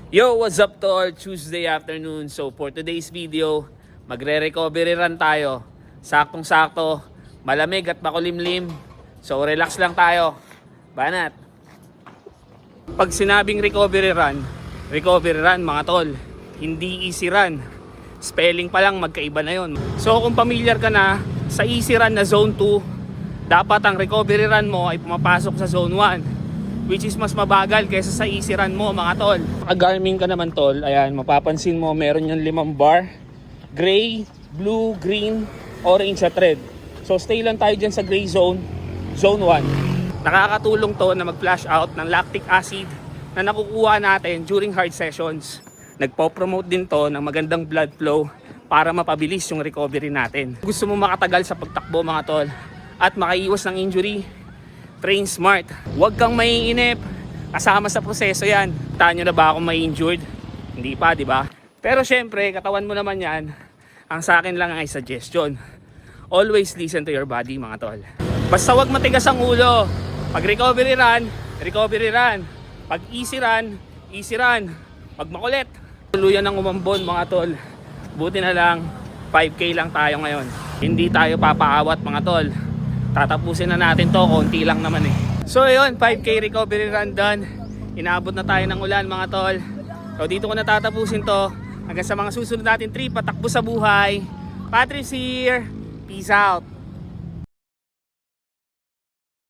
Yo, what's up tol? Tuesday afternoon. So for today's video, magre-recovery run tayo. Saktong-sakto, malamig at makulimlim. So relax lang tayo. Banat. Pag sinabing recovery run mga tol, hindi easy run. Spelling pa lang magkaiba na yon. So kung familiar ka na sa easy run na zone 2, dapat ang recovery run mo ay pumapasok sa zone 1. Which is mas mabagal kaysa sa easy run mo mga tol. Pag-Garmin ka naman tol, ayan, mapapansin mo meron yung 5 bar. Gray, blue, green, orange at red. So stay lang tayo dyan sa gray zone, zone 1. Nakakatulong to na mag-flash out ng lactic acid na nakukuha natin during hard sessions. Nagpo-promote din to ng magandang blood flow para mapabilis yung recovery natin. Gusto mo makatagal sa pagtakbo mga tol at makaiwas ng injury, train smart. Huwag kang maiinip. Kasama sa proseso yan. Tahan nyo na ba akong may-injured? Hindi pa, di ba? Pero syempre, katawan mo naman yan. Ang sa akin lang ay suggestion. Always listen to your body, mga tol. Basta huwag matigas ang ulo. Pag recovery run, recovery run. Pag easy run, easy run. Pag makulit, tuluyan ng umambon, mga tol. Buti na lang, 5K lang tayo ngayon. Hindi tayo papaawat, mga tol. Tatapusin na natin to, konti lang naman eh. So yun, 5K recovery run done. Inaabot na tayo ng ulan mga tol. So dito ko na tatapusin to. Hanggang sa mga susunod natin trip, patakbo sa buhay. Patrice here. Peace out.